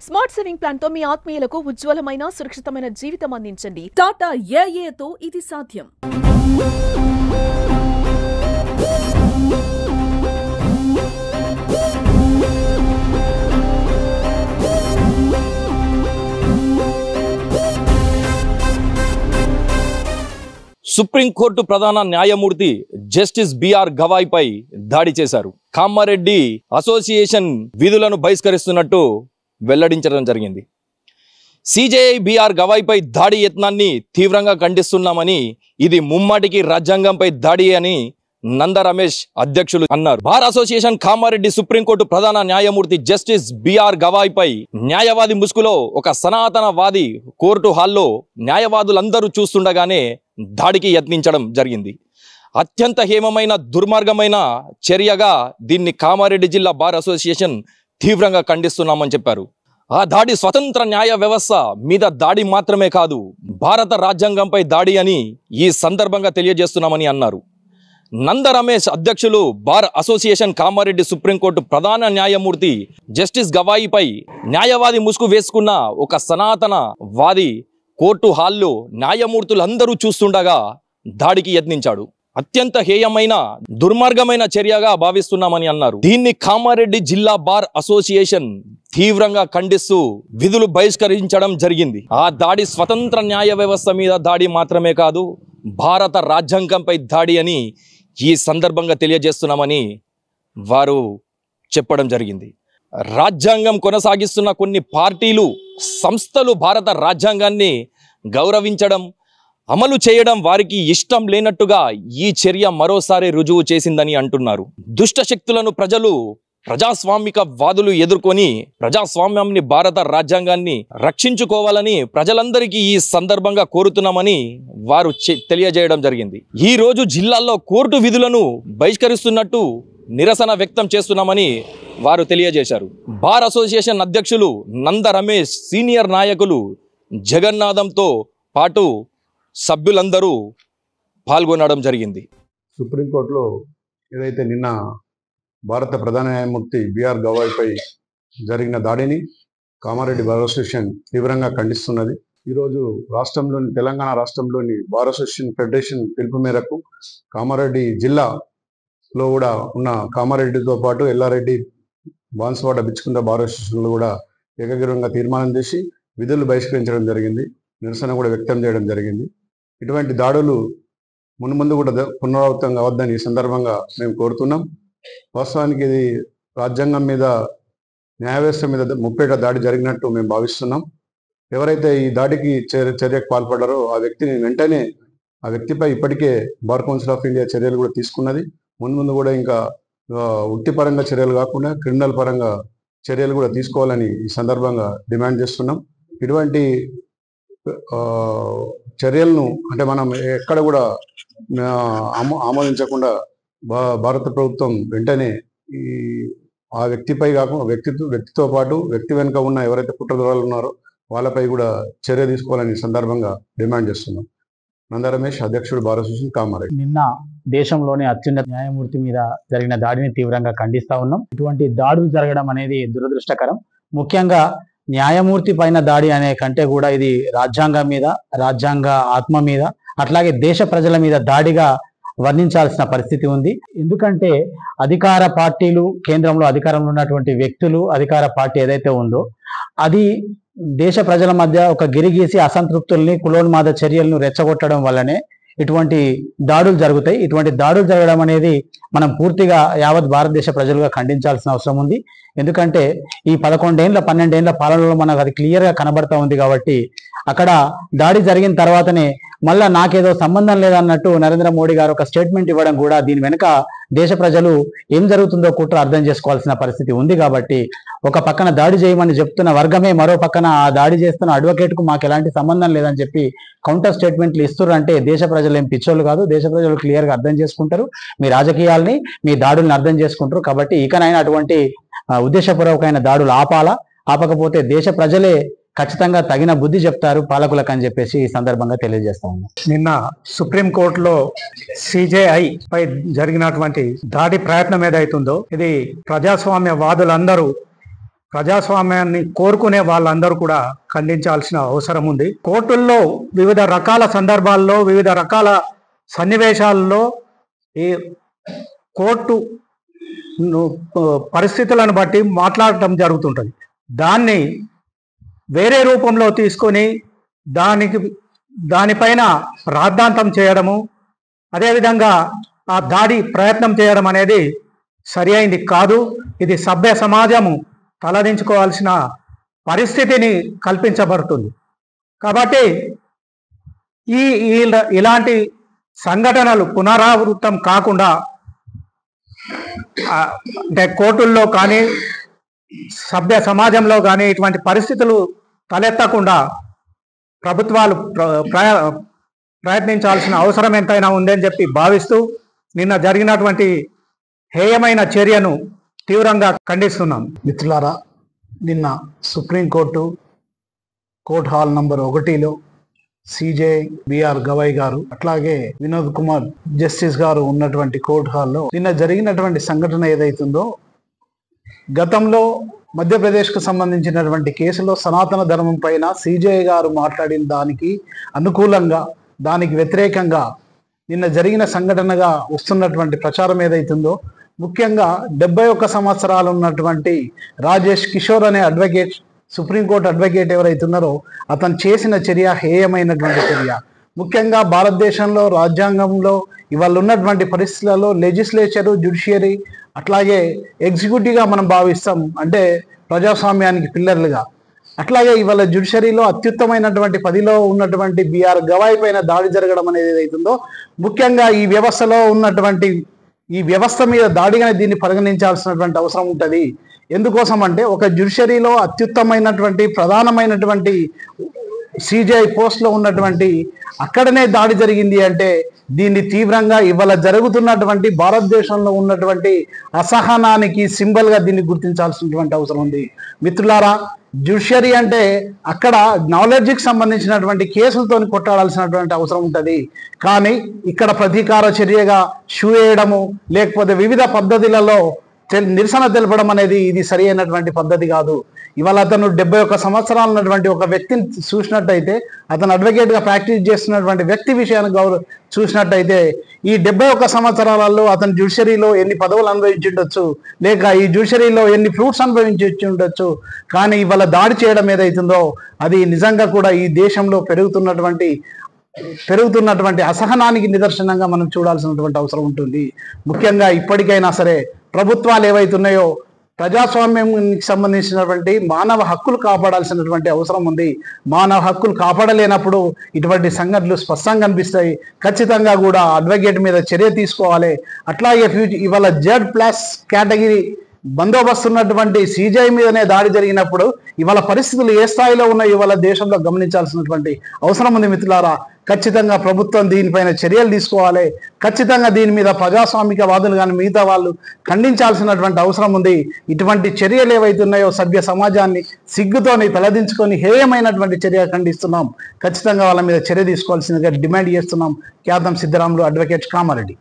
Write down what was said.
Smart saving plan తో మీ ఆత్మీయులకు ఉజ్వలమైన సురక్షితమైన జీవితం అందించండి. టాటా ఏఏతో ఇది సాధ్యం. సుప్రీంకోర్టు ప్రధాన న్యాయమూర్తి జస్టిస్ బిఆర్ గవాయ్ పై దాడి చేశారు. కామారెడ్డి అసోసియేషన్ విధులను బహిష్కరిస్తున్నట్టు వెల్లడించడం జరిగింది. సిజేఐ బిఆర్ గవాయ్ పై దాడి యత్నాన్ని తీవ్రంగా ఖండిస్తున్నామని, ఇది ముమ్మాటికి రాజ్యాంగంపై దాడి అని నంద రమేష్ అధ్యక్షులు అన్నారు. బార్ అసోసియేషన్ కామారెడ్డి సుప్రీంకోర్టు ప్రధాన న్యాయమూర్తి జస్టిస్ బిఆర్ గవాయ్ పై న్యాయవాది ముసుగులో ఒక సనాతనవాది కోర్టు హాల్లో న్యాయవాదులందరూ చూస్తుండగానే దాడికి యత్నించడం జరిగింది. అత్యంత హేమమైన దుర్మార్గమైన చర్యగా దీన్ని కామారెడ్డి జిల్లా బార్ అసోసియేషన్ తీవ్రంగా ఖండిస్తున్నామని చెప్పారు. ఆ దాడి స్వతంత్ర న్యాయ వ్యవస్థ మీద దాడి మాత్రమే కాదు, భారత రాజ్యాంగంపై దాడి అని ఈ సందర్భంగా తెలియజేస్తున్నామని అన్నారు. నంద రమేష్ అధ్యక్షులు బార్ అసోసియేషన్ కామారెడ్డి సుప్రీంకోర్టు ప్రధాన న్యాయమూర్తి జస్టిస్ గవాయి పై న్యాయవాది ముసుగు వేసుకున్న ఒక సనాతన వాది కోర్టు హాల్లో న్యాయమూర్తులందరూ చూస్తుండగా దాడికి యత్నించాడు. అత్యంత హేయమైన దుర్మార్గమైన చర్యగా భావిస్తున్నామని అన్నారు. దీన్ని కామారెడ్డి జిల్లా బార్ అసోసియేషన్ తీవ్రంగా ఖండిస్తూ విధులు బహిష్కరించడం జరిగింది. ఆ దాడి స్వతంత్ర న్యాయ వ్యవస్థ మీద దాడి మాత్రమే కాదు, భారత రాజ్యాంగంపై దాడి అని ఈ సందర్భంగా తెలియజేస్తున్నామని వారు చెప్పడం జరిగింది. రాజ్యాంగం కొనసాగిస్తున్న కొన్ని పార్టీలు, సంస్థలు భారత రాజ్యాంగాన్ని గౌరవించడం, అమలు చేయడం వారికి ఇష్టం లేనట్టుగా ఈ చర్య మరోసారి రుజువు చేసిందని అంటున్నారు. దుష్ట శక్తులను ప్రజలు ప్రజాస్వామిక వాదులు ఎదుర్కొని ప్రజాస్వామ్యాన్ని, భారత రాజ్యాంగాన్ని రక్షించుకోవాలని ప్రజలందరికీ ఈ సందర్భంగా కోరుతున్నామని వారు తెలియజేయడం జరిగింది. ఈ రోజు జిల్లాల్లో కోర్టు విధులను బహిష్కరిస్తున్నట్టు నిరసన వ్యక్తం చేస్తున్నామని వారు తెలియజేశారు. బార్ అసోసియేషన్ అధ్యక్షులు నంద రమేష్, సీనియర్ నాయకులు జగన్నాథంతో పాటు సభ్యులందరూ పాల్గొనడం జరిగింది. సుప్రీంకోర్టులో ఏదైతే నిన్న భారత ప్రధాన న్యాయమూర్తి బిఆర్ గవాయ్ పై జరిగిన దాడిని కామారెడ్డి బార్ అసోసియేషన్ తీవ్రంగా ఖండిస్తున్నది. ఈరోజు తెలంగాణ రాష్ట్రంలోని బార్ అసోసియేషన్ ఫెడరేషన్ పిలుపు మేరకు కామారెడ్డి జిల్లాలో కూడా ఉన్న కామారెడ్డితో పాటు ఎల్లారెడ్డి, బాన్సువాడ, బిచ్చుకుంట బార్ అసోసియేషన్లు కూడా ఏకగ్రీవంగా తీర్మానం చేసి విధులు బహిష్కరించడం జరిగింది. నిరసన కూడా వ్యక్తం చేయడం జరిగింది. ఇటువంటి దాడులు మున్ముందు కూడా పునరావృతం కావద్దని ఈ సందర్భంగా మేము కోరుతున్నాం. వాస్తవానికి ఇది రాజ్యాంగం మీద, న్యాయ వ్యవస్థ మీద ముప్పేట దాడి జరిగినట్టు మేము భావిస్తున్నాం. ఎవరైతే ఈ దాడికి చర్యకు పాల్పడ్డారో ఆ వ్యక్తిని వెంటనే, ఆ వ్యక్తిపై ఇప్పటికే బార్ కౌన్సిల్ ఆఫ్ ఇండియా చర్యలు కూడా తీసుకున్నది. మున్ముందు కూడా ఇంకా వృత్తిపరంగా చర్యలు కాకుండా క్రిమినల్ పరంగా చర్యలు కూడా తీసుకోవాలని ఈ సందర్భంగా డిమాండ్ చేస్తున్నాం. ఇటువంటి చర్యలను అంటే మనం ఎక్కడ కూడా ఆమోదించకుండా భారత ప్రభుత్వం వెంటనే ఆ వ్యక్తిపై కాకుండా వ్యక్తితో పాటు వ్యక్తి వెనుక ఉన్న ఎవరైతే కుట్రదారులు ఉన్నారో వాళ్ళపై కూడా చర్య తీసుకోవాలని సందర్భంగా డిమాండ్ చేస్తున్నాం. నంద రమేష్, అధ్యక్షుడు బార్ అసోసియేషన్ కామారెడ్డి. నిన్న దేశంలోని అత్యున్నత న్యాయమూర్తి మీద జరిగిన దాడిని తీవ్రంగా ఖండిస్తా ఉన్నాం. ఇటువంటి దాడులు జరగడం అనేది దురదృష్టకరం. ముఖ్యంగా న్యాయమూర్తి పైన దాడి అనే కంటే కూడా ఇది రాజ్యాంగం మీద, రాజ్యాంగ ఆత్మ మీద, అట్లాగే దేశ ప్రజల మీద దాడిగా వర్ణించాల్సిన పరిస్థితి ఉంది. ఎందుకంటే అధికార పార్టీలు, కేంద్రంలో అధికారంలో ఉన్నటువంటి వ్యక్తులు, అధికార పార్టీ ఏదైతే ఉందో అది దేశ ప్రజల మధ్య ఒక గిరిగీసి అసంతృప్తుల్ని, కులోన్మాద చర్యలను రెచ్చగొట్టడం వల్లనే ఇటువంటి దాడులు జరుగుతాయి. ఇటువంటి దాడులు జరగడం అనేది మనం పూర్తిగా యావత్ భారతదేశ ప్రజలుగా ఖండించాల్సిన అవసరం ఉంది. ఎందుకంటే ఈ 11 ఏళ్ల 12 ఏళ్ల పాలనలో మనకు అది క్లియర్గా కనబడతా ఉంది. కాబట్టి అక్కడ దాడి జరిగిన తర్వాతనే మళ్ళా నాకేదో సంబంధం లేదన్నట్టు నరేంద్ర మోడీ గారు ఒక స్టేట్మెంట్ ఇవ్వడం కూడా దీని వెనుక దేశ ప్రజలు ఏం జరుగుతుందో కుట్ర అర్థం చేసుకోవాల్సిన పరిస్థితి ఉంది. కాబట్టి ఒక పక్కన దాడి చేయమని చెప్తున్న వర్గమే మరో పక్కన ఆ దాడి చేస్తున్న అడ్వకేట్కు మాకు ఎలాంటి సంబంధం లేదని చెప్పి కౌంటర్ స్టేట్మెంట్లు ఇస్తున్నారు. అంటే దేశ ప్రజలు ఏం పిచ్చోళ్ళు కాదు, దేశ ప్రజలు క్లియర్గా అర్థం చేసుకుంటారు, మీ రాజకీయాల్ని, మీ దాడుల్ని అర్థం చేసుకుంటారు. కాబట్టి ఇకనైనా అటువంటి ఉద్దేశపూర్వకమైన దాడులు ఆపకపోతే దేశ ప్రజలే ఖచ్చితంగా తగిన బుద్ధి చెప్తారు పాలకులకు అని చెప్పేసి ఈ సందర్భంగా తెలియజేస్తా ఉన్నాం. నిన్న సుప్రీంకోర్టులో సిజేఐ పై జరిగినటువంటి దాడి ప్రయత్నం ఏదైతుందో ఇది ప్రజాస్వామ్య వాదులందరూ ప్రజాస్వామ్యాన్ని కోరుకునే వాళ్ళందరూ కూడా ఖండించాల్సిన అవసరం ఉంది. కోర్టుల్లో వివిధ రకాల సందర్భాల్లో వివిధ రకాల సన్నివేశాల్లో ఈ కోర్టు పరిస్థితులను బట్టి మాట్లాడటం జరుగుతుంటుంది. దాన్ని వేరే రూపంలో తీసుకొని దానిపైన రాద్ధాంతం చేయడము, అదేవిధంగా ఆ దాడి ప్రయత్నం చేయడం అనేది సరి అయింది కాదు. ఇది సభ్య సమాజము తలదించుకోవాల్సిన పరిస్థితిని కల్పించబడుతుంది. కాబట్టి ఇలాంటి సంఘటనలు పునరావృతం కాకుండా అంటే కోర్టుల్లో కానీ సభ్య సమాజంలో కానీ ఇటువంటి పరిస్థితులు తలెత్తకుండా ప్రభుత్వాలు ప్రయత్నించాల్సిన అవసరం ఎంతైనా ఉందని చెప్పి భావిస్తూ నిన్న జరిగినటువంటి హేయమైన చర్యను తీవ్రంగా ఖండిస్తున్నాం. మిత్రులారా, నిన్న సుప్రీంకోర్టు కోర్ట్ హాల్ నంబర్ 1లో సిజే బిఆర్ గవాయ్ గారు అట్లాగే వినోద్ కుమార్ జస్టిస్ గారు ఉన్నటువంటి కోర్ట్ హాల్లో నిన్న జరిగినటువంటి సంఘటన ఏదైతుందో, గతంలో మధ్యప్రదేశ్కు సంబంధించినటువంటి కేసులో సనాతన ధర్మం పైన సిజే గారు మాట్లాడిన దానికి అనుకూలంగా దానికి వ్యతిరేకంగా నిన్న జరిగిన సంఘటనగా వస్తున్నటువంటి ప్రచారం ఏదైతుందో, ముఖ్యంగా 71 సంవత్సరాలు ఉన్నటువంటి రాజేష్ కిషోర్ అనే అడ్వకేట్, సుప్రీంకోర్టు అడ్వకేట్ ఎవరైతున్నారో అతను చేసిన చర్య హేయమైనటువంటి చర్య. ముఖ్యంగా భారతదేశంలో రాజ్యాంగంలో ఇవాళ ఉన్నటువంటి పరిస్థితులలో లెజిస్లేచరు, జ్యుడిషియరీ అట్లాగే ఎగ్జిక్యూటివ్గా మనం భావిస్తాం, అంటే ప్రజాస్వామ్యానికి పిల్లర్లుగా. అట్లాగే ఇవాళ జ్యుడిషియరీలో అత్యుత్తమైనటువంటి 10లో ఉన్నటువంటి బిఆర్ గవాయ్ పైన దాడి జరగడం అనేది ఏదైతుందో, ముఖ్యంగా ఈ వ్యవస్థలో ఉన్నటువంటి ఈ వ్యవస్థ మీద దాడిగానే దీన్ని పరిగణించాల్సినటువంటి అవసరం ఉంటుంది. ఎందుకోసం అంటే ఒక జ్యుడిషియరీలో అత్యుత్తమైనటువంటి ప్రధానమైనటువంటి సిజిఐ పోస్ట్లో ఉన్నటువంటి అక్కడనే దాడి జరిగింది అంటే దీన్ని తీవ్రంగా ఇవాళ జరుగుతున్నటువంటి భారతదేశంలో ఉన్నటువంటి అసహనానికి సింబల్గా దీన్ని గుర్తించాల్సినటువంటి అవసరం ఉంది. మిత్రులారా, జ్యుడిషియరీ అంటే అక్కడ నాలెడ్జ్కి సంబంధించినటువంటి కేసులతో కొట్టాడాల్సినటువంటి అవసరం ఉంటుంది. కానీ ఇక్కడ ప్రతీకార చర్యగా షూ వేయడము, లేకపోతే వివిధ పద్ధతులలో నిరసన తెలపడం అనేది ఇది సరి అయినటువంటి పద్ధతి కాదు. ఇవాళ అతను 71 సంవత్సరాలు ఉన్నటువంటి ఒక వ్యక్తిని చూసినట్టయితే, అతను అడ్వకేట్గా ప్రాక్టీస్ చేస్తున్నటువంటి వ్యక్తి విషయాన్ని చూసినట్టయితే, ఈ 71 సంవత్సరాలలో అతను జ్యుడిషియరీలో ఎన్ని పదవులు అనుభవించి ఉండొచ్చు, లేక ఈ జ్యుడిషియరీలో ఎన్ని ఫ్రూట్స్ అనుభవించి ఉండొచ్చు. కానీ ఇవాళ దాడి చేయడం ఏదైతుందో అది నిజంగా కూడా ఈ దేశంలో పెరుగుతున్నటువంటి అసహనానికి నిదర్శనంగా మనం చూడాల్సినటువంటి అవసరం ఉంటుంది. ముఖ్యంగా ఇప్పటికైనా సరే ప్రభుత్వాలు ఏవైతున్నాయో ప్రజాస్వామ్యానికి సంబంధించినటువంటి మానవ హక్కులు కాపాడాల్సినటువంటి అవసరం ఉంది. మానవ హక్కులు కాపాడలేనప్పుడు ఇటువంటి సంఘటనలు స్పష్టంగా కనిపిస్తాయి. ఖచ్చితంగా కూడా అడ్వకేట్ మీద చర్య తీసుకోవాలి. అట్లాగే ఇవాళ Z+ కేటగిరీ బందోబస్తు ఉన్నటువంటి సిజిఐ మీదనే దాడి జరిగినప్పుడు ఇవాళ పరిస్థితులు ఏ స్థాయిలో ఉన్నాయో ఇవాళ దేశంలో గమనించాల్సినటువంటి అవసరం ఉంది. మిత్రులారా, ఖచ్చితంగా ప్రభుత్వం దీనిపైన చర్యలు తీసుకోవాలి. ఖచ్చితంగా దీని మీద ప్రజాస్వామిక వాదులు కానీ మిగతా వాళ్ళు ఖండించాల్సినటువంటి అవసరం ఉంది. ఇటువంటి చర్యలు ఏవైతున్నాయో సభ్య సమాజాన్ని సిగ్గుతోని తలదించుకొని హేయమైనటువంటి చర్య ఖండిస్తున్నాం. ఖచ్చితంగా వాళ్ళ మీద చర్య తీసుకోవాల్సిందిగా డిమాండ్ చేస్తున్నాం. ఖ్యాతం సిద్ధరాములు, అడ్వకేట్ కామారెడ్డి.